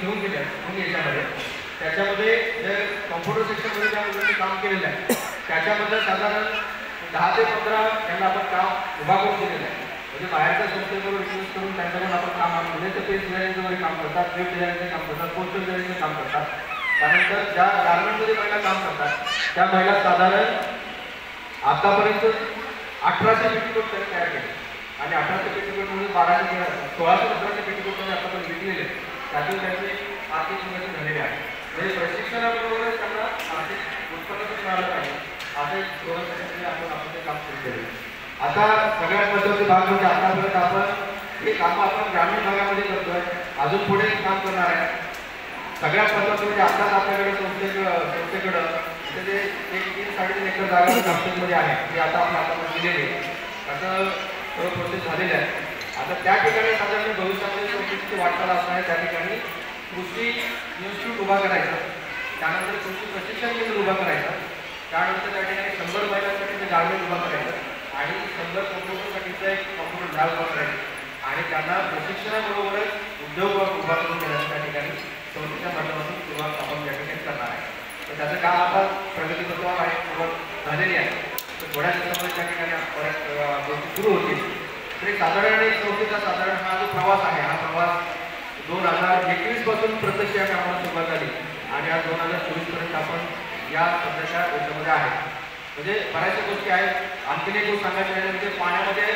घेऊन गेले दोन्ही याच्यामध्ये. त्याच्यामध्ये जे कॉम्प्युटर सेक्शनमध्ये ज्या मुलांनी काम केलेलं आहे त्याच्यामध्ये साधारण 10 ते 15 यांना आपण काम उभा करून दिलेलं आहे. म्हणजे बाहेरच्या संस्थेबरोबर रिक्वेस्ट करून त्यांच्याकडून आपण काम आणले तर पेज डिझायनिंगचं वगैरे काम करतात, वेब डिझायनिंगचं काम करतात, पोस्टर डिझायनिंगचं काम करतात. त्यानंतर ज्या गार्मेंटमध्ये महिला काम करतात त्या महिला साधारण आतापर्यंत 1800 पेटीकोट त्यांनी तयार केले आणि 1800 पेटीकोटमध्ये 1600 पेटीकोटमध्ये आतापर्यंत विकलेले त्यातून त्यांचे आर्थिक प्रगती झालेली आहे. म्हणजे प्रशिक्षणाबरोबरच त्यांना आर्थिक उत्पन्न मिळालं पाहिजे असं एक धोरण आपण ते काम सुरू केलं. आता सगळ्यात महत्त्वाचे भाग म्हणजे आतापर्यंत आपण हे कामं आपण ग्रामीण भागामध्ये करतोय, अजून पुढे काम करणार आहे. सगळ्यात महत्त्वाचं म्हणजे आताच आपल्याकडे संस्थेकडं ते एक 3-3.5 एकर जागा नागपूरमध्ये आहे ते आता आपण हातामध्ये दिलेली आहे. असं सर्व प्रोसेस झालेलं आहे. आता त्या ठिकाणी साधारण भविष्यामध्ये संस्थेची वाटचाल असणार आहे. त्या ठिकाणी कृषी इन्स्टिट्यूट उभा करायचा, त्यानंतर कृषी प्रशिक्षण केंद्र उभा करायचा, त्यानंतर त्या ठिकाणी 100 महिलांसाठी गार्मेंट उभा करायचं आणि 100 कॉम्प्युटरसाठीचा एक कॉम्प्युटर लॅब उभा करायचा आणि त्यांना प्रशिक्षणाबरोबरच उद्योग उभा करून देण्याच्या त्या ठिकाणी संस्थेच्या माध्यमातून सुरुवात आपण त्या ठिकाणी करणार आहे. तर त्याचं काम आता प्रगतीपथावर आहे, सुरुवात झालेली आहे. तर थोड्या दिवसामध्ये त्या ठिकाणी परत गोष्टी सुरू होतील. तरी साधारण एक संस्थेचा साधारण हा जो प्रवास आहे हा प्रवास 2021 पासून प्रत्यक्ष या कामाला सुरुवात झाली आणि आज 2024 पर्यंत आपण या सध्याच्या याच्यामध्ये आहे. म्हणजे बऱ्याचशा गोष्टी आहेत. आणखीन एक गोष्ट सांगायची आहे म्हणजे पाण्यामध्ये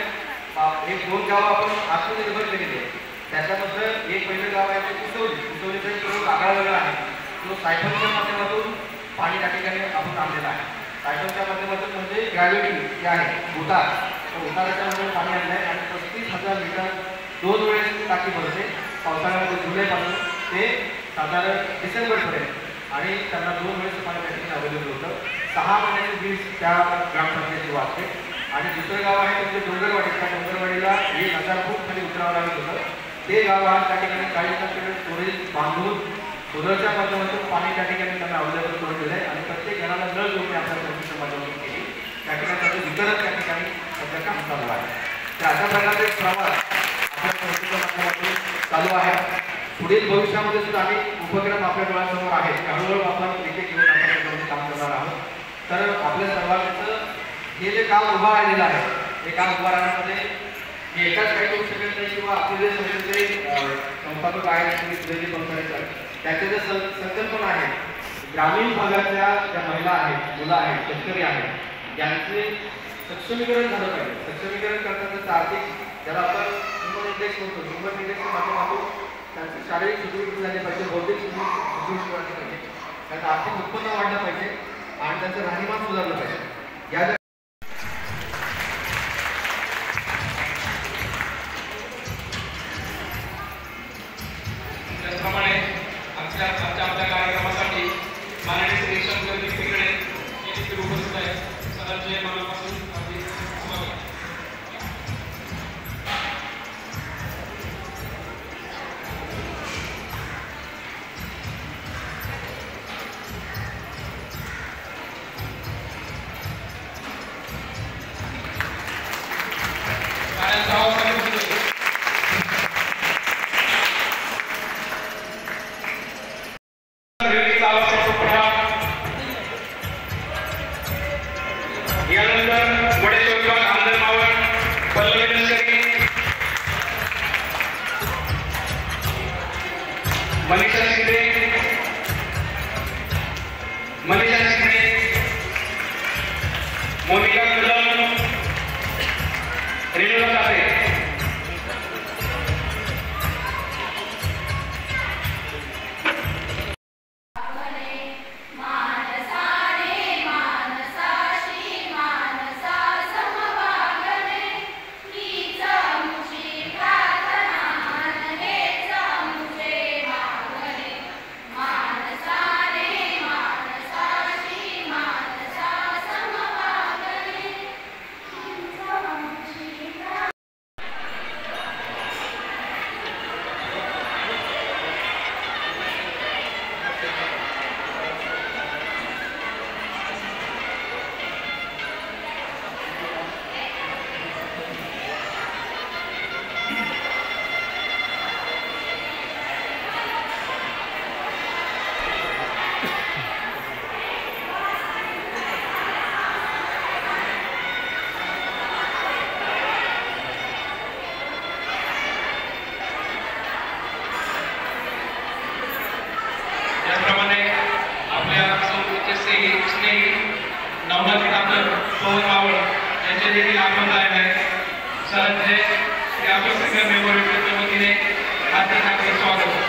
एक 2 गावं आपण आत्मनिर्भर केलेली आहे. त्याच्यामधलं एक पहिलं गाव आहे ते कुसवलीचा एक प्रयोग आगळा वेगळा आहे. तो सायफनच्या माध्यमातून पाणी त्या ठिकाणी आपण आणलेला आहे. सायफनच्या माध्यमातून म्हणजे ग्रॅव्हिटी जे आहे उतार, उताराच्या मध्ये पाणी आणलं आहे आणि 35,000 लिटर 2 वेळेस ती टाकी भरते पावसाळ्यामध्ये जुलैपासून ते साधारण डिसेंबरपर्यंत आणि त्यांना 2 वेळेस पाणी त्या ठिकाणी अवेलेबल होतं. 6 महिन्याची वीज त्या ग्रामपंचायतीची वाचते. आणि दुसरं गाव आहे म्हणजे डोंगरवाडी. त्या डोंगरवाडीला 1000 फूट खाली उतरावं लागत होतं. ते गाव आहे त्या ठिकाणी 40% स्टोरेज बांधून सोलरच्या माध्यमातून पाणी त्या ठिकाणी त्यांना अवेलेबल करून दिलं आहे आणि प्रत्येक घराला नळ जोडणी आपल्या संस्थेच्या माध्यमातून केली. त्या ठिकाणी त्याचं वितरण त्या ठिकाणी सध्या काम चालू आहे. तर अशा प्रकारचे प्रवास आपल्या संस्थेच्या माध्यमातून चालू आहे. पुढील भविष्यामध्ये सुद्धा अनेक उपक्रम आपल्या डोळ्यासमोर आहेत. हळूहळू आपण एक घेऊन आपण काम करणार आहोत. तर आपल्या सर्वांचं हे जे काम उभं राहिलेलं आहे हे काम उभं राहण्यामध्ये हे एकाच काही करू शकत नाही किंवा आपले जे संस्थेचे संस्थापक आहेत त्याचे जे संकल्पना आहेत ग्रामीण भागातल्या ज्या महिला आहेत, मुलं आहेत, शेतकरी आहेत यांचे सक्षमीकरण झालं पाहिजे. सक्षमीकरण करताना आर्थिक ज्याला आपण ह्युमन इंडेक्स म्हणतो, ह्युमन इंडेक्सच्या माध्यमातून त्यांची शारीरिक सुदृढ झाली पाहिजे, बौद्धिक सुदृढ वाढली पाहिजे, त्यांचं आर्थिक उत्पन्न वाढलं पाहिजे आणि त्यांचं राहणीमान सुधारलं पाहिजे. या त्याचप्रमाणे आमच्या कार्यक्रमासाठी माननीय श्री शंकर तिकडे हे देखील उपस्थित आहेत. सगळ्यांचे मनापासून हार्दिक स्वागत. आपल्या संस्थेचे स्नेही नवनाथ ठाकर पवन मावळ यांचे देखील आगमन झालेले आहे. सरांचे आपल्या सगळ्या मेंबरच्या वतीने हार्दिक हार्दिक स्वागत.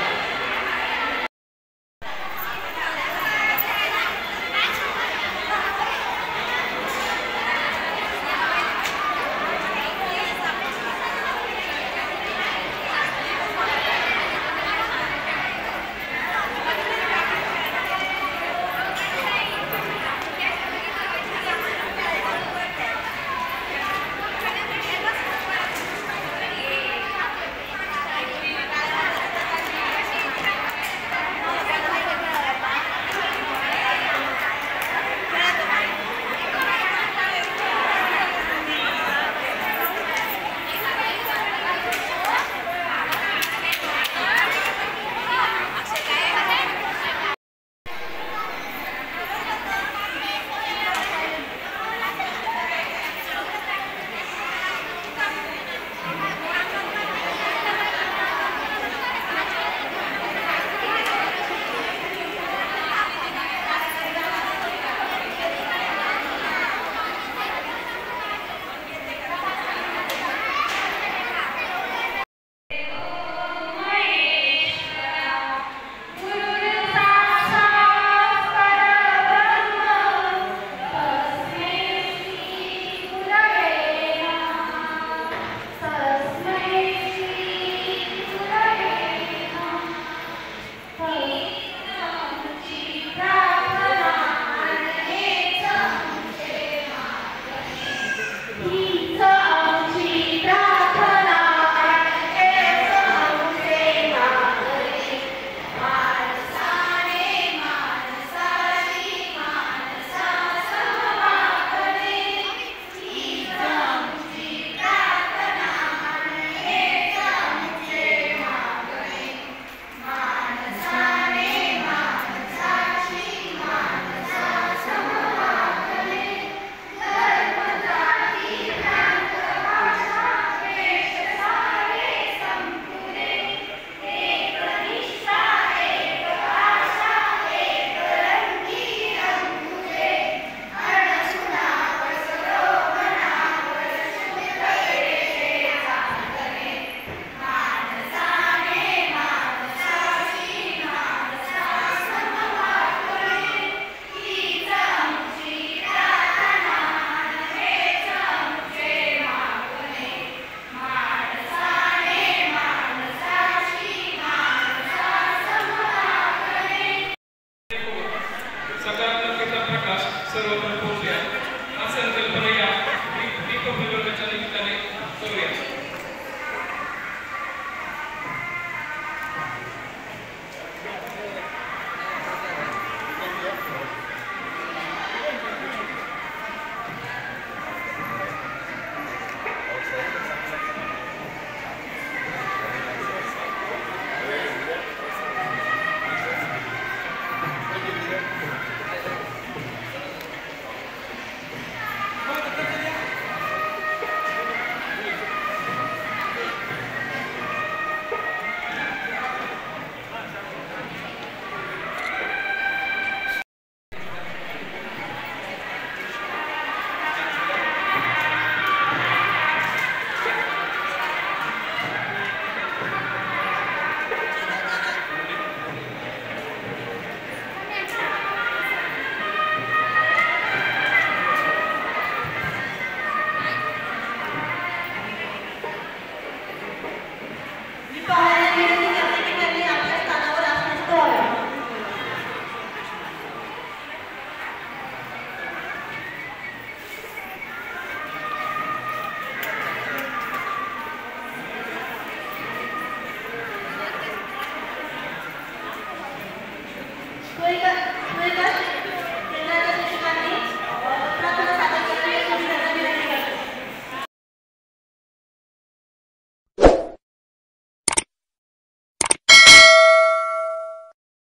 Mereka